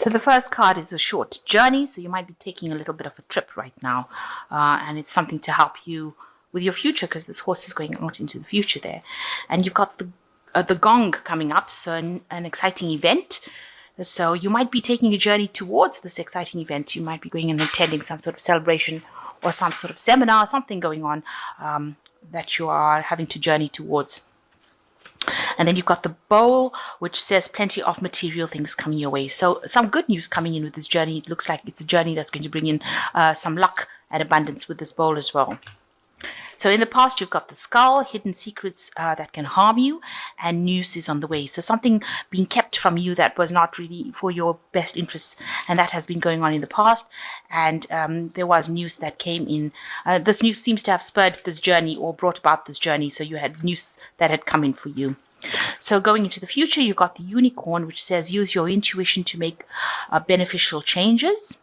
So the first card is a short journey. So you might be taking a little bit of a trip right now, and it's something to help you with your future, because this horse is going out into the future there. And you've got the gong coming up, so an exciting event. So you might be taking a journey towards this exciting event. You might be going and attending some sort of celebration or some sort of seminar, something going on that you are having to journey towards. And then you've got the bowl, which says plenty of material things coming your way. So some good news coming in with this journey. It looks like it's a journey that's going to bring in some luck and abundance with this bowl as well. So in the past, you've got the skull, hidden secrets that can harm you, and news is on the way. So something being kept from you that was not really for your best interests, and that has been going on in the past. And there was news that came in. This news seems to have spurred this journey or brought about this journey. So you had news that had come in for you. So going into the future, you've got the unicorn, which says use your intuition to make beneficial changes.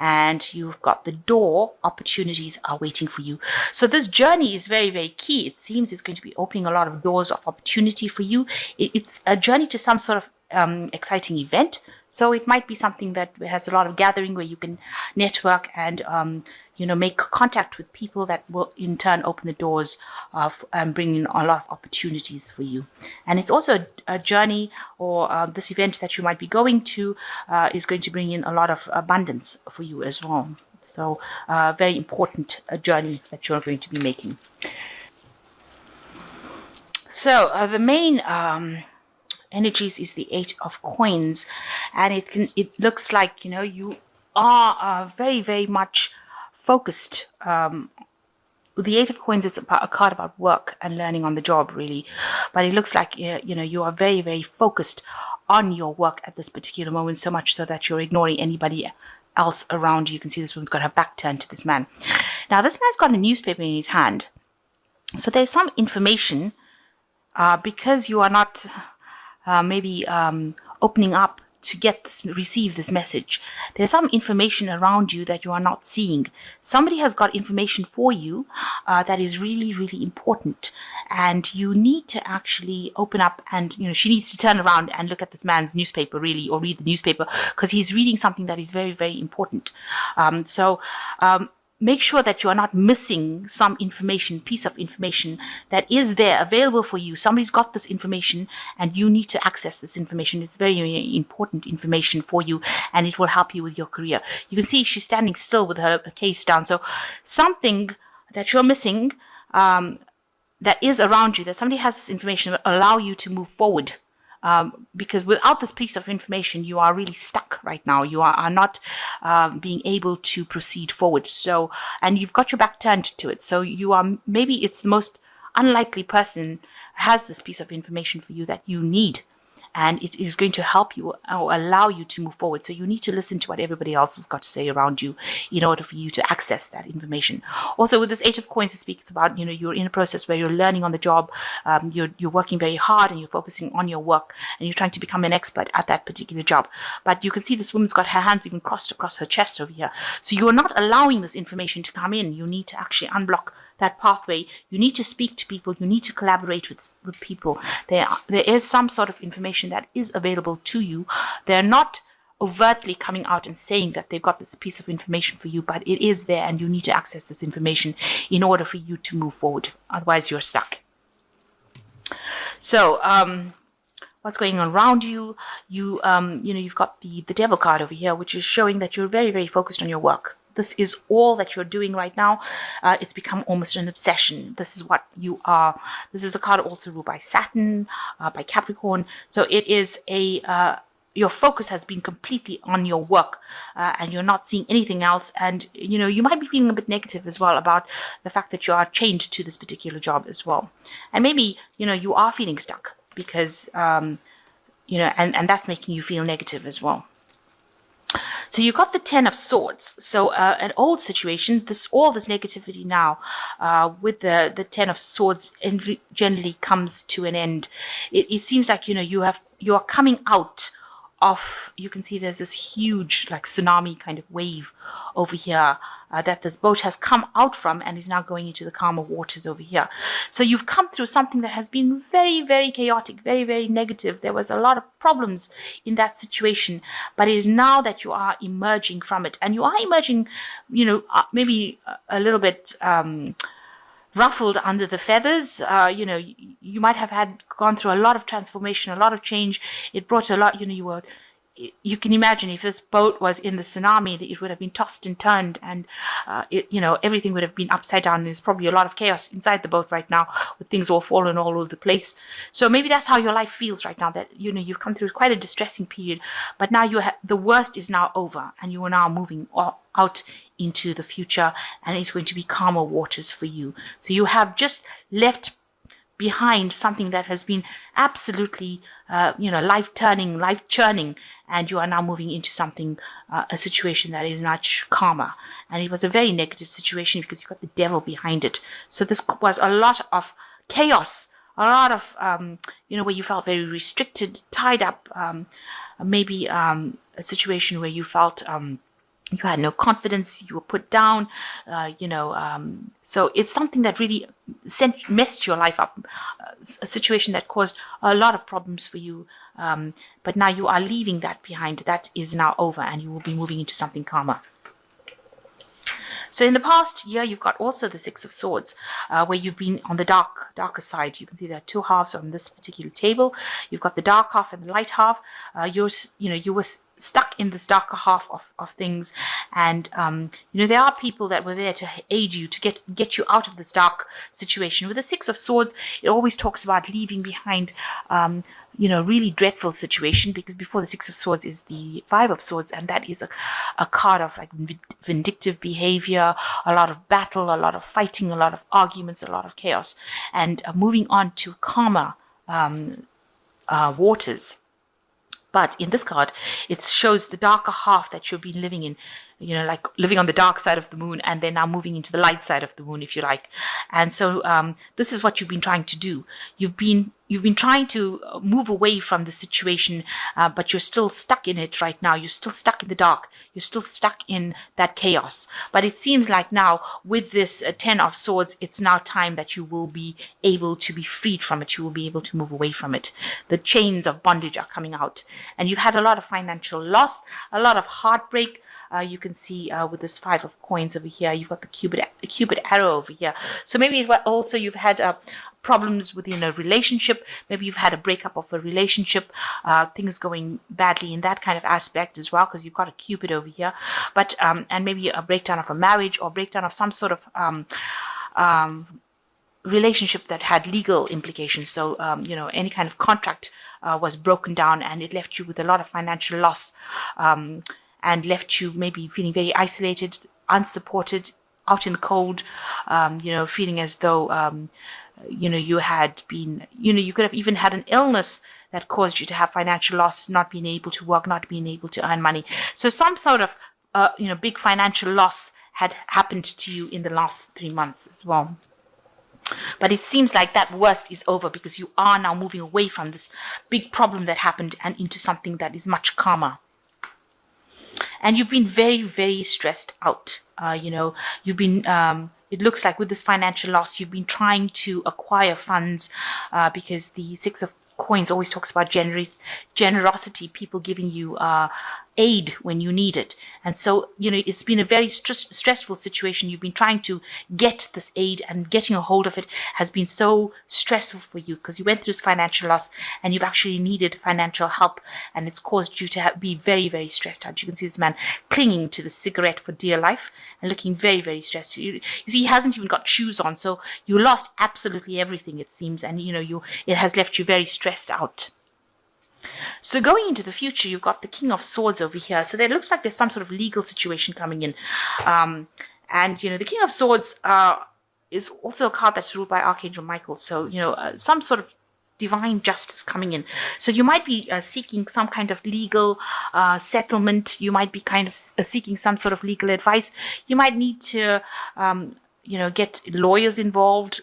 And you've got the door, opportunities are waiting for you. So this journey is very, very key. It seems it's going to be opening a lot of doors of opportunity for you. It's a journey to some sort of exciting event. So it might be something that has a lot of gathering where you can network and, make contact with people that will in turn open the doors of bring in a lot of opportunities for you. And it's also a journey or this event that you might be going to is going to bring in a lot of abundance for you as well. So very important journey that you're going to be making. So the main energies is the Eight of Coins, and it looks like you are very, very much focused. With the Eight of Coins, it's a card about work and learning on the job, really. But it looks like you are very, very focused on your work at this particular moment, so much so that you're ignoring anybody else around you. You can see this woman's got her back turned to this man. Now, this man's got a newspaper in his hand, so there's some information because you are not maybe opening up to receive this message. There's some information around you that you are not seeing. Somebody has got information for you that is really, really important, and you need to actually open up, and she needs to turn around and look at this man's newspaper, really, or read the newspaper, because he's reading something that is very, very important. Make sure that you are not missing some piece of information that is there available for you. Somebody's got this information and you need to access this information. It's very, very important information for you, and it will help you with your career. You can see she's standing still with her case down. So something that you're missing that is around you, that somebody has this information that will allow you to move forward. Because without this piece of information, you are really stuck right now. You are not being able to proceed forward. So, and you've got your back turned to it. So you are, maybe it's the most unlikely person has this piece of information for you that you need. And it is going to help you or allow you to move forward. So you need to listen to what everybody else has got to say around you in order for you to access that information. Also, with this Eight of Coins, it speaks about, you're in a process where you're learning on the job, you're working very hard and you're focusing on your work and you're trying to become an expert at that particular job. But you can see this woman's got her hands even crossed across her chest over here. So you're not allowing this information to come in. You need to actually unblock that pathway. You need to speak to people. You need to collaborate with people. There is some sort of information that is available to you. They're not overtly coming out and saying that they've got this piece of information for you, but it is there and you need to access this information in order for you to move forward. Otherwise, you're stuck. So, what's going on around you? You've got the Devil card over here, which is showing that you're very, very focused on your work. This is all that you're doing right now. It's become almost an obsession. This is what you are. This is a card also ruled by Saturn, by Capricorn. So it is your focus has been completely on your work, and you're not seeing anything else. And, you might be feeling a bit negative as well about the fact that you are chained to this particular job as well. And maybe, you are feeling stuck because, and that's making you feel negative as well. So you got the Ten of Swords. So an old situation, all this negativity now with the Ten of Swords generally comes to an end. It seems like you are coming out of, you can see there's this huge like tsunami kind of wave over here that this boat has come out from and is now going into the calmer waters over here. So you've come through something that has been very, very chaotic, very, very negative. There was a lot of problems in that situation, but it is now that you are emerging from it, and you are emerging, maybe a little bit ruffled under the feathers. You might have gone through a lot of transformation, a lot of change. It brought a lot, you can imagine if this boat was in the tsunami, that it would have been tossed and turned, and everything would have been upside down. There's probably a lot of chaos inside the boat right now, with things all fallen all over the place. So maybe that's how your life feels right now, that you've come through quite a distressing period, but now the worst is now over, and you are now moving out into the future, and it's going to be calmer waters for you. So you have just left behind something that has been absolutely, life-turning, life-churning, and you are now moving into something, a situation that is much calmer. And it was a very negative situation because you've got the devil behind it. So this was a lot of chaos, a lot of, where you felt very restricted, tied up, maybe a situation where you felt you had no confidence, you were put down, so it's something that really messed your life up, a situation that caused a lot of problems for you, but now you are leaving that behind. That is now over, and you will be moving into something calmer. So in the past year, you've got also the Six of Swords, where you've been on the darker side. You can see there are two halves on this particular table. You've got the dark half and the light half. You were stuck in this darker half of things, and there are people that were there to aid you, to get you out of this dark situation. With the Six of Swords, it always talks about leaving behind really dreadful situation, because before the Six of Swords is the Five of Swords, and that is a card of like vindictive behavior, a lot of battle, a lot of fighting, a lot of arguments, a lot of chaos, and moving on to calmer waters. But in this card, it shows the darker half that you've been living in, like living on the dark side of the moon, and then now moving into the light side of the moon, if you like. And so this is what you've been trying to do. You've been trying to move away from the situation, but you're still stuck in it right now. You're still stuck in the dark. You're still stuck in that chaos. But it seems like now, with this Ten of Swords, it's now time that you will be able to be freed from it. You will be able to move away from it. The chains of bondage are coming out. And you've had a lot of financial loss, a lot of heartbreak. You can see with this Five of Coins over here, you've got the Cupid arrow over here. So maybe also you've had problems within a relationship. Maybe you've had a breakup of a relationship, things going badly in that kind of aspect as well, because you've got a Cupid over here. But and maybe a breakdown of a marriage, or breakdown of some sort of relationship that had legal implications. So any kind of contract was broken down, and it left you with a lot of financial loss, and left you maybe feeling very isolated, unsupported, out in the cold, feeling as though you had been, you could have even had an illness that caused you to have financial loss, not being able to work, not being able to earn money. So some sort of big financial loss had happened to you in the last 3 months as well. But it seems like that worst is over, because you are now moving away from this big problem that happened and into something that is much calmer. And you've been very, very stressed out. You've been, it looks like with this financial loss, you've been trying to acquire funds, because the Six of Coins always talks about generosity, people giving you aid when you need it. And so, it's been a very stressful situation. You've been trying to get this aid, and getting a hold of it has been so stressful for you, because you went through this financial loss and you've actually needed financial help, and it's caused you to be very, very stressed out. You can see this man clinging to the cigarette for dear life and looking very, very stressed. You see, he hasn't even got shoes on, so you lost absolutely everything, it seems, and it has left you very stressed out. So going into the future, you've got the King of Swords over here. So there looks like there's some sort of legal situation coming in. And the King of Swords is also a card that's ruled by Archangel Michael. So, some sort of divine justice coming in. So you might be seeking some kind of legal settlement. You might be kind of seeking some sort of legal advice. You might need to get lawyers involved,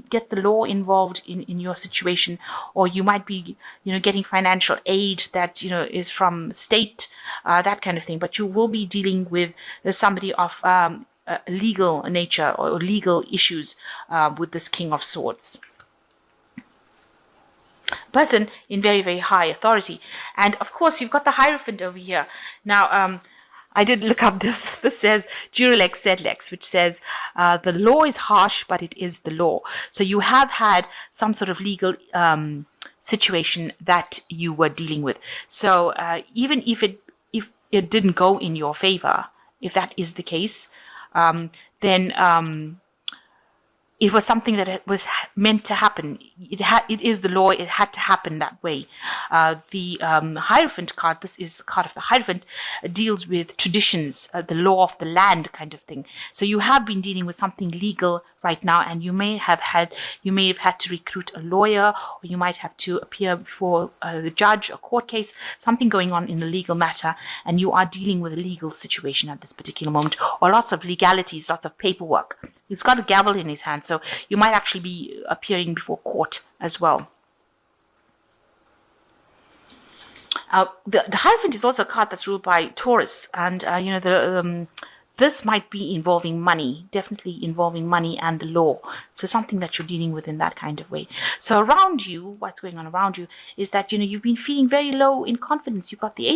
get the law involved in your situation, or you might be, getting financial aid that, is from state, that kind of thing. But you will be dealing with somebody of legal nature or legal issues with this King of Swords. Person in very, very high authority. And of course, you've got the Hierophant over here. Now, I did look up this. This says Jurilex Sedlex, which says the law is harsh, but it is the law. So you have had some sort of legal situation that you were dealing with. So even if it didn't go in your favor, if that is the case, then it was something that was meant to happen. It is the law. It had to happen that way. The Hierophant card, this is the card of the Hierophant, deals with traditions, the law of the land kind of thing. So you have been dealing with something legal right now, and you may have had to recruit a lawyer, or you might have to appear before the judge, a court case, something going on in the legal matter, and you are dealing with a legal situation at this particular moment, or lots of legalities, lots of paperwork. He's got a gavel in his hand, so you might actually be appearing before court as well. The Hierophant is also a card that's ruled by Taurus, and this might be involving money, definitely involving money and the law. So something that you're dealing with in that kind of way. So around you, what's going on around you is that, you've been feeling very low in confidence. You've got the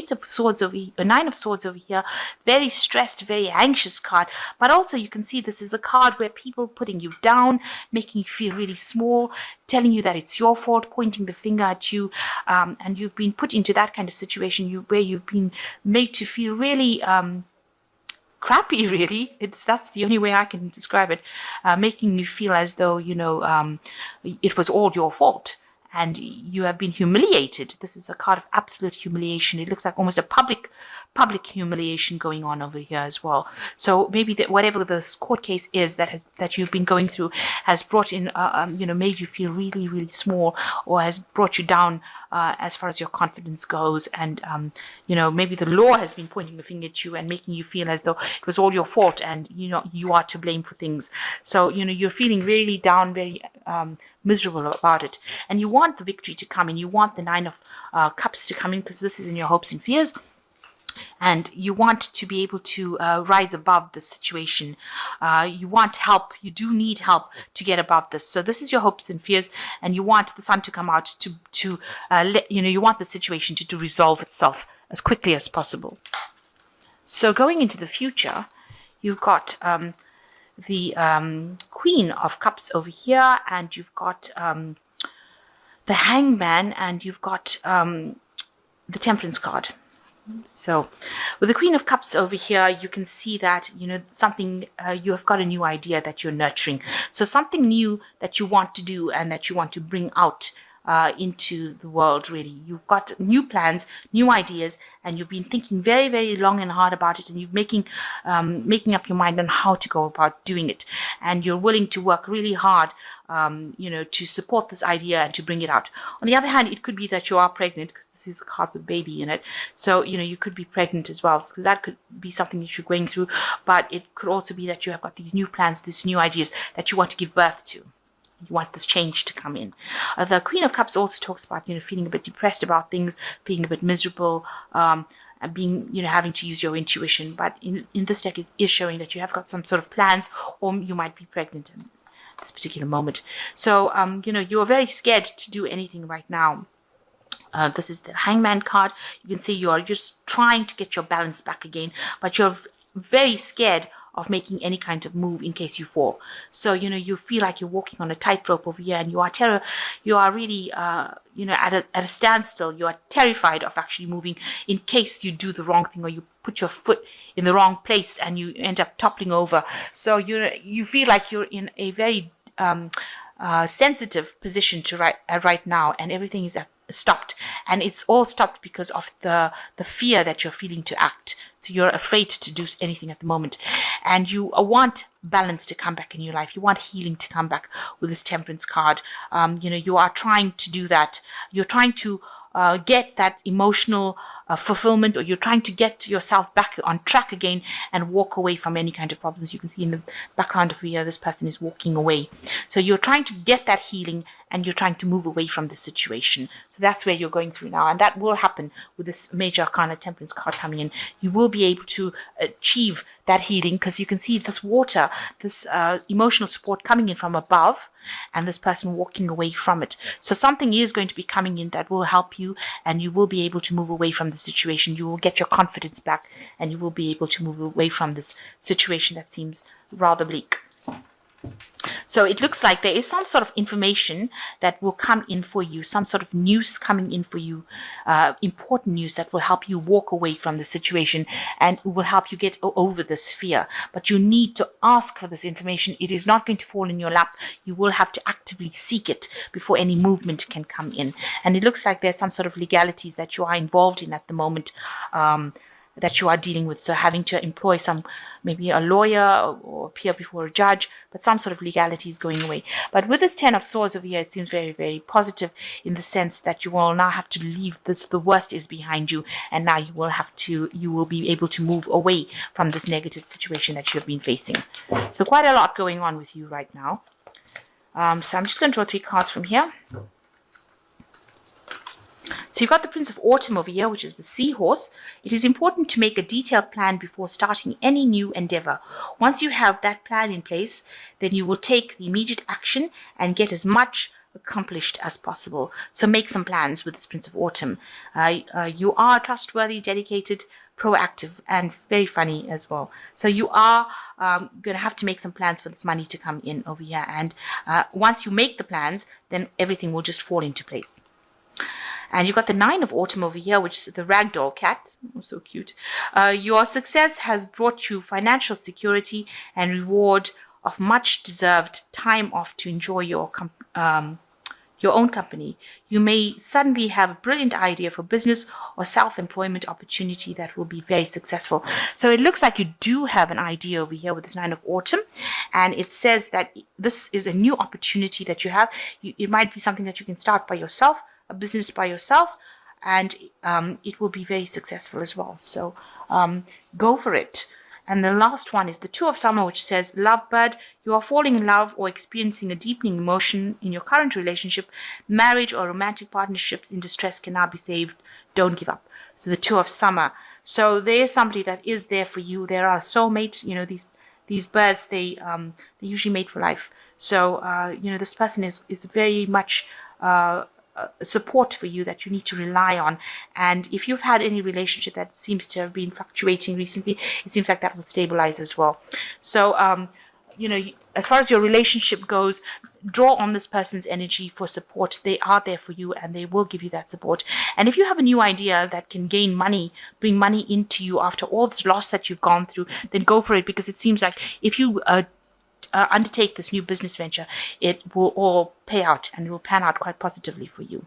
Nine of Swords over here, very stressed, very anxious card. But also you can see this is a card where people putting you down, making you feel really small, telling you that it's your fault, pointing the finger at you. And you've been put into that kind of situation where you've been made to feel really crappy, really. That's the only way I can describe it, making you feel as though it was all your fault and you have been humiliated. This is a card of absolute humiliation. It looks like almost a public humiliation going on over here as well. So maybe that whatever this court case is that you've been going through has brought in made you feel really, really small, or has brought you down as far as your confidence goes, and maybe the law has been pointing the finger at you and making you feel as though it was all your fault and you are to blame for things. So you're feeling really down, very miserable about it, and you want the victory to come in. You want the Nine of Cups to come in, because this is in your hopes and fears. And you want to be able to rise above the situation. You want help. You do need help to get above this. So this is your hopes and fears, and you want the sun to come out you want the situation to resolve itself as quickly as possible. So going into the future, you've got the Queen of Cups over here, and you've got the Hangman, and you've got the Temperance card. So with the Queen of Cups over here, you can see that, something, you have got a new idea that you're nurturing. So something new that you want to do and that you want to bring out into the world, really. You've got new plans, new ideas, and you've been thinking very, very long and hard about it, and you're making up your mind on how to go about doing it. And you're willing to work really hard to support this idea and to bring it out. On the other hand, it could be that you are pregnant, because this is a card with baby in it. So, you could be pregnant as well. So that could be something that you're going through. But it could also be that you have got these new plans, these new ideas that you want to give birth to. You want this change to come in. The Queen of Cups also talks about, feeling a bit depressed about things, being a bit miserable, and being, having to use your intuition. But in this deck, it is showing that you have got some sort of plans, or you might be pregnant in this particular moment. So, you are very scared to do anything right now. This is the Hangman card. You can see you are just trying to get your balance back again, but you're very scared of making any kind of move in case you fall. So, you feel like you're walking on a tightrope over here, and you are really, at a standstill. You are terrified of actually moving in case you do the wrong thing, or you put your foot in the wrong place and you end up toppling over. So you feel like you're in a very sensitive position right now, and everything is stopped, and it's all stopped because of the fear that you're feeling to act. So you're afraid to do anything at the moment, and you want balance to come back in your life. You want healing to come back with this Temperance card. You are trying to do that. You're trying to get that emotional fulfillment, or you're trying to get yourself back on track again and walk away from any kind of problems. You can see in the background of here, this person is walking away. So you're trying to get that healing and you're trying to move away from the situation. So that's where you're going through now, and that will happen with this major arcana temperance card coming in. You will be able to achieve that healing, because you can see this water, this emotional support coming in from above, and this person walking away from it. So something is going to be coming in that will help you, and you will be able to move away from the situation. You will get your confidence back, and you will be able to move away from this situation that seems rather bleak. So it looks like there is some sort of information that will come in for you, some sort of news coming in for you, important news that will help you walk away from the situation and will help you get over this fear. But you need to ask for this information. It is not going to fall in your lap. You will have to actively seek it before any movement can come in. And it looks like there's some sort of legalities that you are involved in at the moment, that you are dealing with. So having to employ maybe a lawyer or appear before a judge, but some sort of legality is going away. But with this 10 of Swords over here, it seems very, very positive in the sense that you will now have to leave this, the worst is behind you, and now you will be able to move away from this negative situation that you have been facing. So quite a lot going on with you right now. So I'm just going to draw 3 cards from here. So you've got the Prince of Autumn over here, which is the Seahorse. It is important to make a detailed plan before starting any new endeavor. Once you have that plan in place, then you will take the immediate action and get as much accomplished as possible. So make some plans with this Prince of Autumn. You are trustworthy, dedicated, proactive, and very funny as well. So you are going to have to make some plans for this money to come in over here. And once you make the plans, then everything will just fall into place. And you've got the 9 of Autumn over here, which is the ragdoll cat. Oh, so cute. Your success has brought you financial security and reward of much deserved time off to enjoy your own company. You may suddenly have a brilliant idea for business or self-employment opportunity that will be very successful. So it looks like you do have an idea over here with this 9 of Autumn, and it says that this is a new opportunity that you have. It might be something that you can start by yourself, a business by yourself, and it will be very successful as well. So go for it. And the last one is the 2 of Summer, which says, Lovebird, you are falling in love or experiencing a deepening emotion in your current relationship. Marriage or romantic partnerships in distress can now be saved. Don't give up. So the 2 of Summer. So there is somebody that is there for you. There are soulmates. You know, these birds, they usually mate for life. So you know, this person is very much support for you that you need to rely on. And if you've had any relationship that seems to have been fluctuating recently, it seems like that will stabilize as well. So you know, as far as your relationship goes, draw on this person's energy for support. They are there for you, and they will give you that support. And if you have a new idea that can gain money, bring money into you after all this loss that you've gone through, then go for it, because it seems like if you undertake this new business venture, it will all pay out and it will pan out quite positively for you.